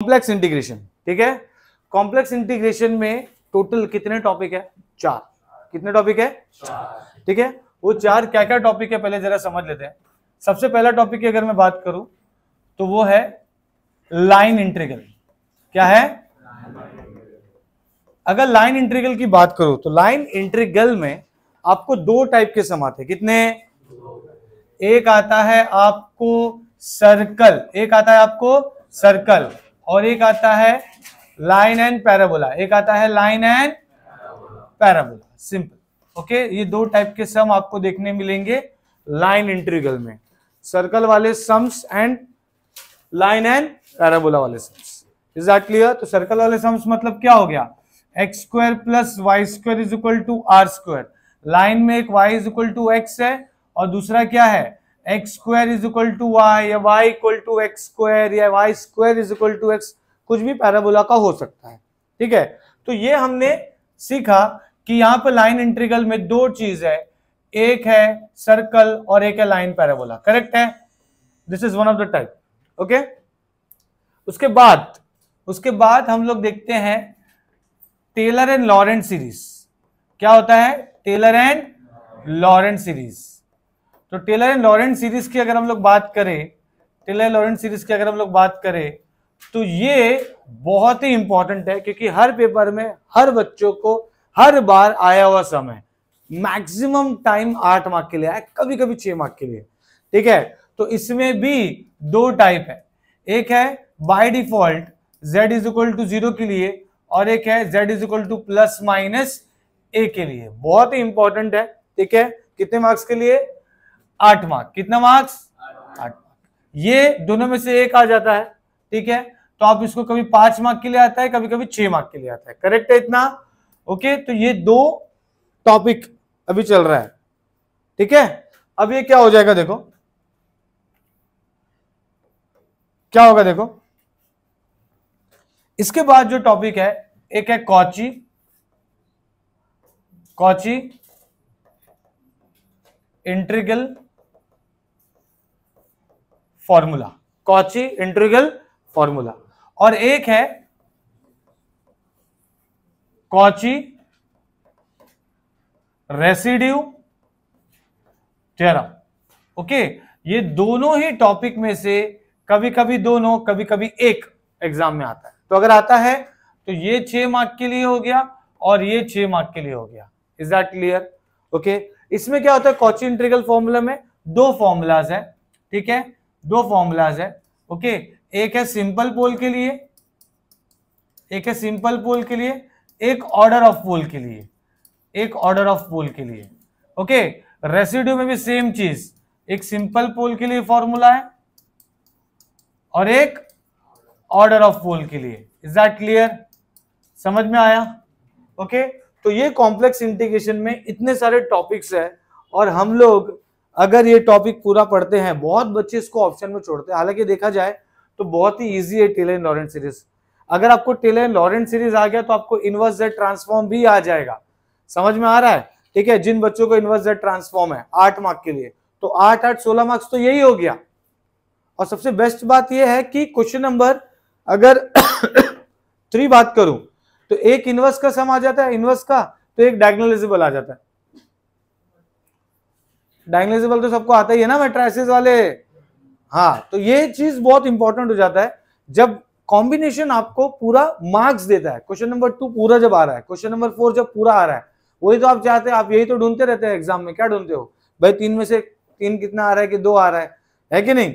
Complex integration, ठीक है। Complex integration में टोटल कितने टॉपिक है? 4। कितने टॉपिक है? 4, ठीक है। वो 4 क्या क्या टॉपिक है पहले जरा समझ लेते हैं। सबसे पहला टॉपिक की अगर मैं बात करूं तो वो है लाइन इंटीग्रल। क्या है? अगर लाइन इंटीग्रल की बात करूं तो लाइन इंटीग्रल में आपको 2 टाइप के सम आते हैं। कितने? एक आता है आपको सर्कल, एक आता है आपको सर्कल, और एक आता है लाइन एंड पैराबोला, एक आता है line and parabola. Simple, okay. ये 2 टाइप के सम आपको देखने मिलेंगे लाइन इंटीग्रल में, सर्कल वाले sums and line and parabola वाले सम्स। Is that clear? तो सर्कल वाले सम्स मतलब क्या हो गया? X square plus y square is equal to r square. Line में एक y is equal to x है और दूसरा क्या है? X square is equal to y, या y equal to X square, या Y square is equal to X, कुछ भी पैराबोला का हो सकता है, ठीक है। तो ये हमने सीखा कि यहां पर लाइन इंटीग्रल में 2 चीज है, एक है सर्कल और एक है लाइन पैराबोला। करेक्ट है? This is one of the type, okay. उसके बाद हम लोग देखते हैं टेलर एंड लॉरेंट सीरीज। क्या होता है? Taylor and Laurent series. तो टेलर एंड लॉरेंट सीरीज की अगर हम लोग बात करें, टेलर लॉरेंट सीरीज की अगर हम लोग बात करें तो ये बहुत ही इंपॉर्टेंट है, क्योंकि हर पेपर में हर बच्चों को हर बार आया हुआ सम है। मैक्सिमम टाइम 8 मार्क के लिए आया, कभी कभी 6 मार्क के लिए, ठीक है। तो इसमें भी 2 टाइप है, एक है by default z is equal to 0 के लिए, और एक है z is equal to plus minus a के लिए। बहुत ही इंपॉर्टेंट है, ठीक है। कितने मार्क्स के लिए? 8 मार्क। कितना मार्क्स? 8 मार्क। ये दोनों में से एक आ जाता है, ठीक है। तो आप इसको कभी 5 मार्क के लिए आता है, कभी कभी 6 मार्क के लिए आता है। करेक्ट है इतना? ओके। तो ये 2 टॉपिक अभी चल रहा है, ठीक है। अब ये क्या हो जाएगा, देखो क्या होगा, देखो। इसके बाद जो टॉपिक है, एक है Cauchy integral formula, Cauchy integral formula, और एक है कॉची रेसिड्यू थ्योरम, ओके। ये दोनों ही टॉपिक में से कभी कभी दोनों, कभी कभी एक एग्जाम में आता है। तो अगर आता है तो ये 6 मार्क के लिए हो गया और ये 6 मार्क के लिए हो गया। Is that clear? ओके। इसमें क्या होता है, कॉची इंटीग्रल फॉर्मूला में 2 फॉर्मूलाज है, ठीक है। 2 फॉर्मूलाज है, ओके। एक है सिंपल पोल के लिए, एक है सिंपल पोल के लिए, एक ऑर्डर ऑफ पोल के लिए, एक ऑर्डर ऑफ पोल के लिए, ओके। रेसिड्यू में भी सेम चीज, एक सिंपल पोल के लिए फॉर्मूला है और एक ऑर्डर ऑफ पोल के लिए। Is that clear? समझ में आया? ओके। तो ये कॉम्प्लेक्स इंटीग्रेशन में इतने सारे टॉपिक्स है, और हम लोग अगर ये टॉपिक पूरा पढ़ते हैं, बहुत बच्चे इसको ऑप्शन में छोड़ते हैं। हालांकि देखा जाए तो बहुत ही इजी है टेलर एंड लॉरेंट सीरीज। अगर आपको टेलर एंड लॉरेंट सीरीज आ गया तो आपको इनवर्स जेड ट्रांसफॉर्म भी आ जाएगा। समझ में आ रहा है? ठीक है। जिन बच्चों को इनवर्स जेड ट्रांसफॉर्म है 8 मार्क के लिए, तो 8 8 16 मार्क्स तो यही हो गया। और सबसे बेस्ट बात यह है कि क्वेश्चन नंबर अगर 3 बात करूं तो एक इनवर्स का सम आ जाता है, इनवर्स का, तो एक डायगोनलाइजेबल आ जाता है। डायगोनलाइजेबल तो सबको आता ही है ना मैट्रिसेस वाले। हाँ, तो ये चीज बहुत इंपॉर्टेंट हो जाता है जब कॉम्बिनेशन आपको पूरा मार्क्स देता है। क्वेश्चन नंबर 2 पूरा जब आ रहा है, क्वेश्चन नंबर 4 जब पूरा आ रहा है, वही तो आप चाहते हैं। आप यही तो ढूंढते रहते हैं एग्जाम में। क्या ढूंढते हो भाई? 3 में से 3 कितना आ रहा है कि 2 आ रहा है कि नहीं?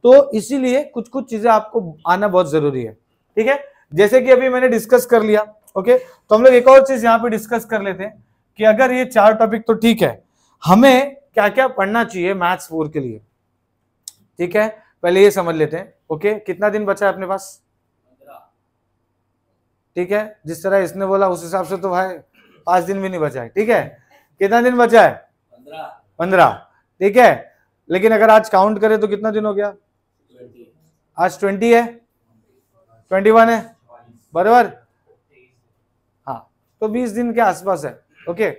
तो इसीलिए कुछ कुछ चीजें आपको आना बहुत जरूरी है, ठीक है। जैसे कि अभी मैंने डिस्कस कर लिया, ओके। तो हम लोग एक और चीज यहाँ पे डिस्कस कर लेते हैं कि अगर ये 4 टॉपिक तो ठीक है, हमें क्या क्या पढ़ना चाहिए मैथ्स 4 के लिए, ठीक है। पहले ये समझ लेते हैं, ओके। कितना दिन बचा है अपने पास? ठीक है। जिस तरह इसने बोला उस हिसाब से तो भाई 5 दिन भी नहीं बचा है, ठीक है। कितना दिन बचा है? 15, ठीक है। लेकिन अगर आज काउंट करें तो कितना दिन हो गया? 20। आज 20 है, 21 है, बराबर। हाँ, तो 20 दिन के आसपास है, ओके।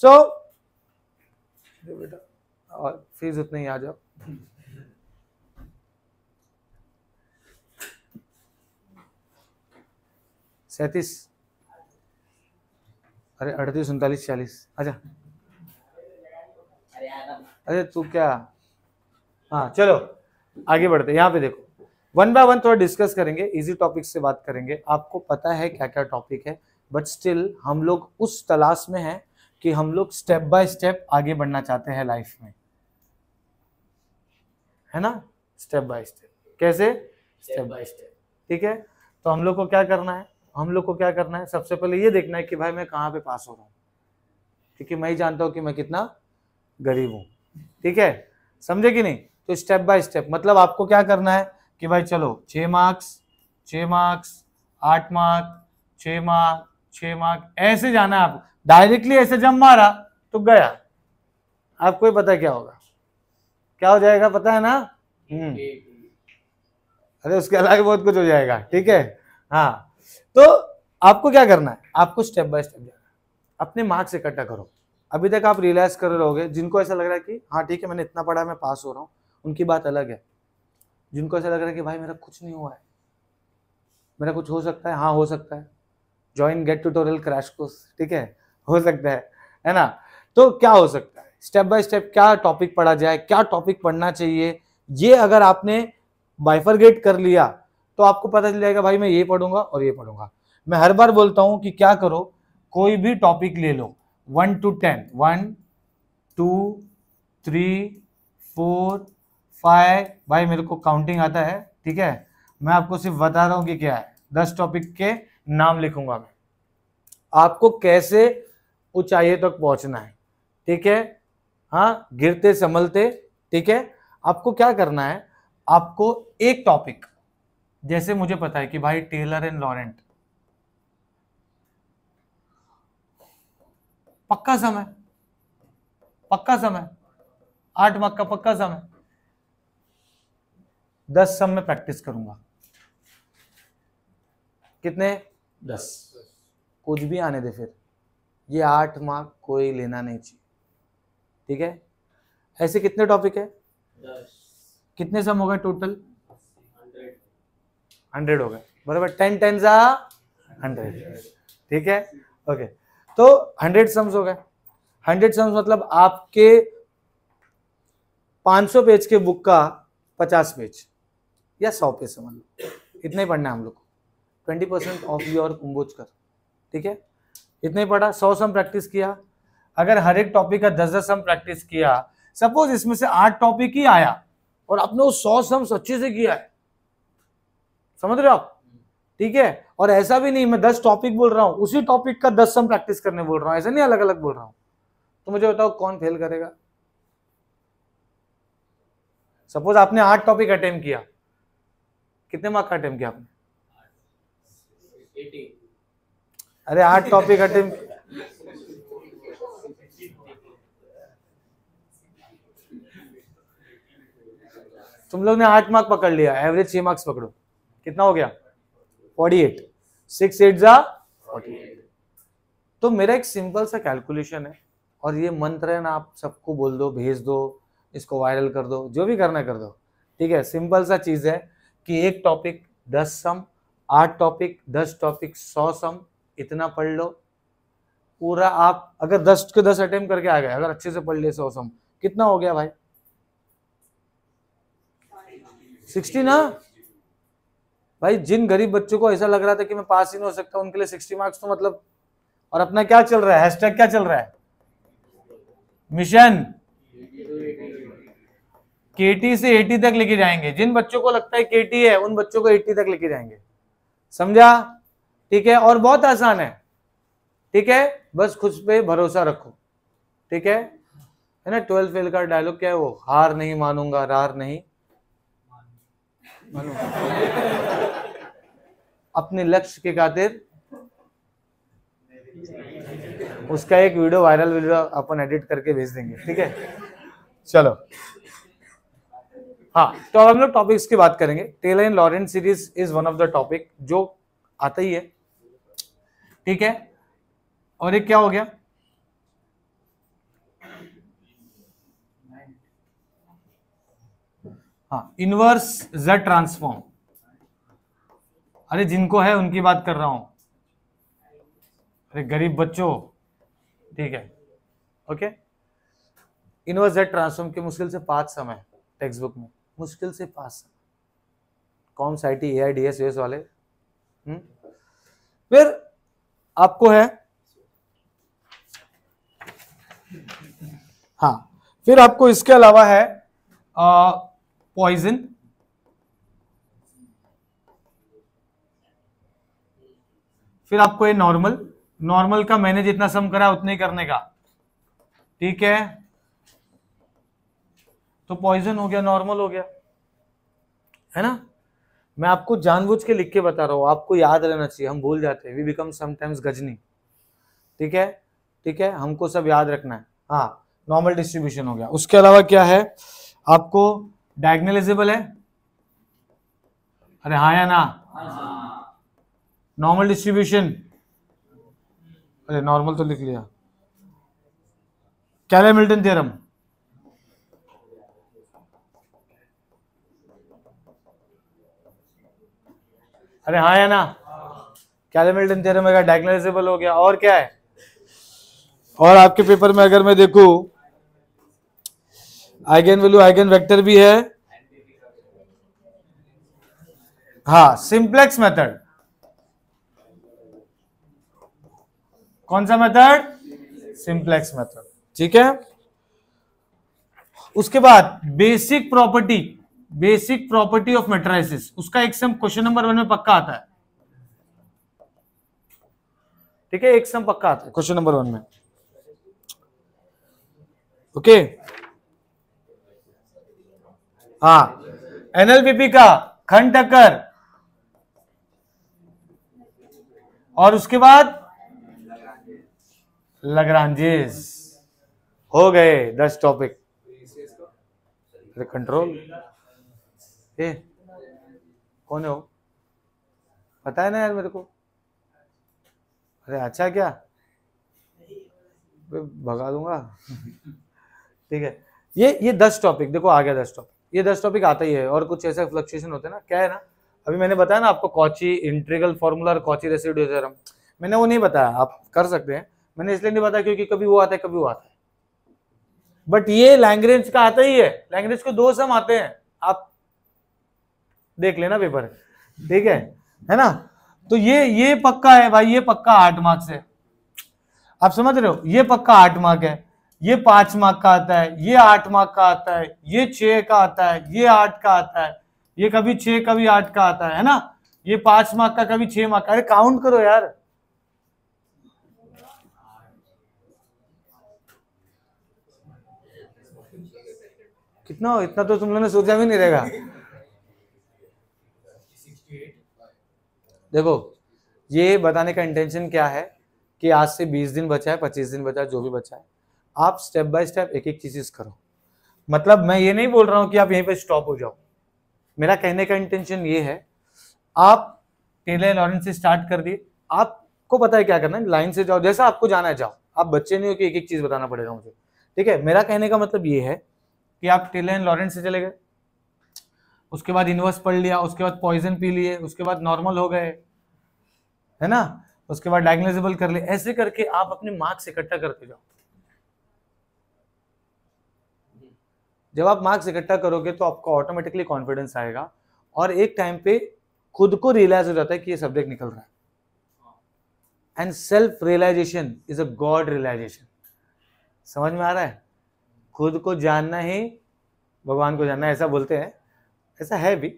सो बेटा और फीस उतने ही आ जाओ। 37, अरे 38, 39, 40, अच्छा अरे तू क्या, हाँ चलो आगे बढ़ते। यहाँ पे देखो, वन बाय वन थोड़ा डिस्कस करेंगे, इजी टॉपिक से बात करेंगे। आपको पता है क्या क्या टॉपिक है, बट स्टिल हम लोग उस तलाश में हैं कि हम लोग स्टेप बाय स्टेप आगे बढ़ना चाहते हैं लाइफ में, है ना, स्टेप बाय स्टेप। कैसे? स्टेप बाय स्टेप, ठीक है। तो हम लोग को क्या करना है, हम लोग को क्या करना है, सबसे पहले ये देखना है कि भाई मैं कहाँ पे पास हो रहा हूँ, क्योंकि मैं ही जानता हूँ कि मैं कितना गरीब हूँ, ठीक है, समझे कि नहीं। तो स्टेप बाय स्टेप मतलब आपको क्या करना है कि भाई चलो 6 marks 6 marks 8 mark 6 mark 6 mark, ऐसे जाना है। आप डायरेक्टली ऐसे जम मारा तो गया, आपको ही पता है क्या होगा, क्या हो जाएगा, पता है ना। अरे उसके अलावा बहुत कुछ हो जाएगा, ठीक है। हाँ, तो आपको क्या करना है, आपको स्टेप बाय स्टेप जाना है, अपने मार्क्स इकट्ठा करो। अभी तक आप रियलाइज कर रहोगे, जिनको ऐसा लग रहा है कि हाँ ठीक है मैंने इतना पढ़ा मैं पास हो रहा हूँ, उनकी बात अलग है। जिनको ऐसा लग रहा है कि भाई मेरा कुछ नहीं हुआ है, मेरा कुछ हो सकता है, हाँ हो सकता है, join gate tutorial crash course, ठीक है, हो सकता है ना। तो क्या हो सकता है, स्टेप बाय स्टेप क्या टॉपिक पढ़ा जाए, क्या टॉपिक पढ़ना चाहिए, ये अगर आपने बाइफरगेट कर लिया तो आपको पता चल जाएगा भाई मैं ये पढ़ूंगा और ये पढ़ूंगा। मैं हर बार बोलता हूं कि क्या करो, कोई भी टॉपिक ले लो 1 to 10, 1 2 3 4 5, भाई मेरे को काउंटिंग आता है, ठीक है, मैं आपको सिर्फ बता रहा हूं कि क्या है, 10 टॉपिक के नाम लिखूंगा मैं, आपको कैसे ऊंचाइयों तक पहुंचना है, ठीक है, हाँ गिरते संभलते, ठीक है। आपको क्या करना है, आपको एक टॉपिक, जैसे मुझे पता है कि भाई टेलर एंड लॉरेंट पक्का समय, पक्का समय 8 मार्क का पक्का समय, 10 सम में प्रैक्टिस करूंगा, कितने 10, कुछ भी आने दे, फिर ये 8 मार्क कोई लेना नहीं चाहिए, ठीक है। ऐसे कितने टॉपिक है, 10, कितने सम हो गए टोटल, 100 हो गए, बराबर, 10 10 100, ठीक है, ओके। तो 100 सम्स हो गए, 100 सम्स मतलब आपके 500 पेज के बुक का 50 पेज या 100 पेज समझ लो, इतना ही पढ़ना है हम लोग को, 20% ऑफ योर कुंभोजकर, ठीक है, इतना ही पढ़ा, 100 सम प्रैक्टिस किया। अगर हर एक टॉपिक का 10-10 सम प्रैक्टिस किया, सपोज इसमें से 8 टॉपिक ही आया और आपने वो 100 सम्स अच्छे से किया है, समझ रहे हो आप, ठीक है। और ऐसा भी नहीं मैं 10 टॉपिक बोल रहा हूं, उसी टॉपिक का 10 सम प्रैक्टिस करने बोल रहा हूं, ऐसा नहीं अलग अलग बोल रहा हूं। तो मुझे बताओ कौन फेल करेगा। सपोज आपने 8 टॉपिक अटेम्प्ट किया, कितने मार्क का अटेम्प्ट किया आपने, 80। अरे 8 टॉपिक अटेम्प्ट, तुम लोग ने 8 मार्क पकड़ लिया, एवरेज 6 मार्क्स पकड़ो, कितना हो गया 48, 6 8 जा 48। तो मेरा एक सिंपल सा कैलकुलेशन है, और ये मंत्र है ना, आप सबको बोल दो, भेज दो, इसको वायरल कर दो, जो भी करना है कर दो, ठीक है। सिंपल सा चीज है कि एक टॉपिक 10 सम, 8 टॉपिक 10 टॉपिक 100 सम, इतना पढ़ लो पूरा। आप अगर 10 के 10 अटेम्प्ट करके आ गए, अगर अच्छे से पढ़ लिए 100 सम, कितना हो गया भाई 60 ना। भाई जिन गरीब बच्चों को ऐसा लग रहा था कि मैं पास ही नहीं हो सकता, उनके लिए 60 मार्क्स तो मतलब, और अपना क्या चल रहा है, हैशटैग क्या चल रहा है, मिशन केटी से 80 तक लेके जाएंगे। जिन बच्चों को लगता है केटी है, उन बच्चों को 80 तक लेके जाएंगे, समझा, ठीक है। और बहुत आसान है, ठीक है, बस खुद पे भरोसा रखो, ठीक है ना। 12 फेल का डायलॉग क्या है, वो हार नहीं मानूंगा, रार नहीं मानूंगा, अपने लक्ष्य के खातिर। उसका एक वीडियो वायरल वीडियो अपन एडिट करके भेज देंगे, ठीक है, चलो। हाँ, तो अब हम लोग टॉपिक्स की बात करेंगे। Taylor and Laurent series is one of the topic जो आता ही है, ठीक है। और एक क्या हो गया, हाँ, इनवर्स जेड ट्रांसफॉर्म। अरे जिनको है उनकी बात कर रहा हूं, अरे गरीब बच्चों, ठीक है, ओके। इनवर्स जेड ट्रांसफॉर्म के मुश्किल से 5 सम है टेक्स्ट बुक में, मुश्किल से 5 सम। कॉम साइटी AIDS US वाले। फिर आपको है, हाँ, फिर आपको इसके अलावा है पॉइजन, फिर आपको है नॉर्मल। नॉर्मल का मैंने जितना सम करा उतने ही करने का, ठीक है। तो पॉइजन हो गया, नॉर्मल हो गया, है ना। मैं आपको जानबूझ के लिख के बता रहा हूं, आपको याद रहना चाहिए, हम भूल जाते हैं, वी बिकम समटाइम्स गजनी, ठीक है, ठीक है, हमको सब याद रखना है। हाँ, नॉर्मल डिस्ट्रीब्यूशन हो गया। उसके अलावा क्या है आपको, डायगोनलाइजेबल है, अरे हाँ या ना, नॉर्मल डिस्ट्रीब्यूशन, अरे नॉर्मल तो लिख लिया, कैले-मिल्टन थ्योरम, अरे हाँ या ना, कैले-मिल्टन थ्योरम का डायगोनलाइजेबल हो गया। और क्या है, और आपके पेपर में अगर मैं देखूं आइगन वैल्यू आइगन वेक्टर भी है, हाँ, सिंप्लेक्स मेथड, कौन सा मेथड, सिंप्लेक्स मेथड, ठीक है। उसके बाद बेसिक प्रॉपर्टी ऑफ मैट्रिसेस, उसका एक सम क्वेश्चन नंबर 1 में पक्का आता है, ठीक है, एक सम पक्का आता है क्वेश्चन नंबर 1 में, ओके। हाँ, NLPP का खंड टक्कर, और उसके बाद लाग्रांजेस, हो गए 10 टॉपिक। कंट्रोल, ए कौन है वो, पता है ना यार मेरे को, अरे अच्छा क्या, भगा दूंगा ठीक है। ये 10 टॉपिक देखो आ गया, 10 टॉपिक, ये 10 टॉपिक आता ही है। और कुछ ऐसा फ्लक्चुएशन होते हैं ना, क्या है ना, अभी मैंने बताया ना आपको कॉची इंटीग्रल फॉर्मूला और कॉची रेसिड्यू थ्योरम, मैंने वो नहीं बताया, आप कर सकते हैं, मैंने इसलिए नहीं बताया क्योंकि कभी वो आता है कभी वो आता है, बट ये लैग्रेंज का आता ही है। लैग्रेंज को 2 सम आते हैं, आप देख लेना पेपर, ठीक है ना। तो ये पक्का है भाई, ये पक्का 8 मार्क्स है, आप समझ रहे हो, ये पक्का 8 मार्क है, ये 5 मार्क का आता है, ये 8 मार्क का आता है, ये 6 का आता है, ये 8 का आता है, ये कभी 6 कभी 8 का आता है ना, ये 5 मार्क का कभी 6 मार्क का, अरे काउंट करो यार, कितना, इतना तो तुम लोगों ने सोचा भी नहीं रहेगा। देखो ये बताने का इंटेंशन क्या है कि आज से 20 दिन बचा है, 25 दिन बचा है, जो भी बचा है, आप स्टेप बाय स्टेप एक एक चीज करो। मतलब मैं ये नहीं बोल रहा हूं कि आप यहीं पे स्टॉप हो जाओ, मेरा कहने का इंटेंशन ये है, आप टेलर लॉरेंस से स्टार्ट कर दिए, आपको पता है क्या करना है, लाइन से जाओ, जैसा आपको जाना है जाओ, आप बच्चे नहीं हो कि एक एक चीज बताना पड़ेगा मुझे, ठीक है। मेरा कहने का मतलब ये है कि आप टेलर एंड लॉरेंस से चले गए, उसके बाद इनवर्स पढ़ लिया, उसके बाद पॉइजन पी लिए, उसके बाद नॉर्मल हो गए, है ना, उसके बाद डायगोनलाइजेबल कर लिए, ऐसे करके आप अपने मार्क्स इकट्ठा करते जाओ। जब आप मार्क्स इकट्ठा करोगे तो आपको ऑटोमेटिकली कॉन्फिडेंस आएगा, और एक टाइम पे खुद को रियलाइज हो जाता है कि ये सब्जेक्ट निकल रहा है। And self realization is a god realization, समझ में आ रहा है, खुद को जानना ही भगवान को जानना है, ऐसा बोलते हैं, ऐसा है भी।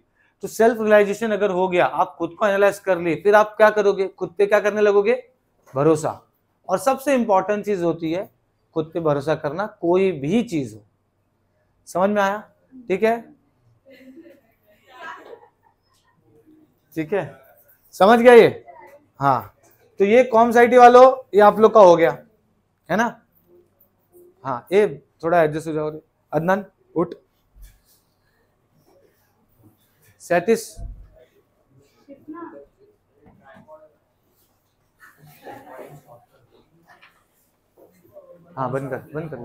तो सेल्फ रियलाइजेशन अगर हो गया, आप खुद को एनालाइज कर लिए, फिर आप क्या करोगे, खुद पे क्या करने लगोगे, भरोसा। और सबसे इंपॉर्टेंट चीज होती है खुद पे भरोसा करना, कोई भी चीज हो, समझ में आया, ठीक है, ठीक है, समझ गया ये, हाँ। तो ये कॉम साइटी वालों, ये आप लोग का हो गया, है ना, हाँ, ये थोड़ा एडजस्ट हो जाओ, अदनान उठ, 37, हाँ बंद कर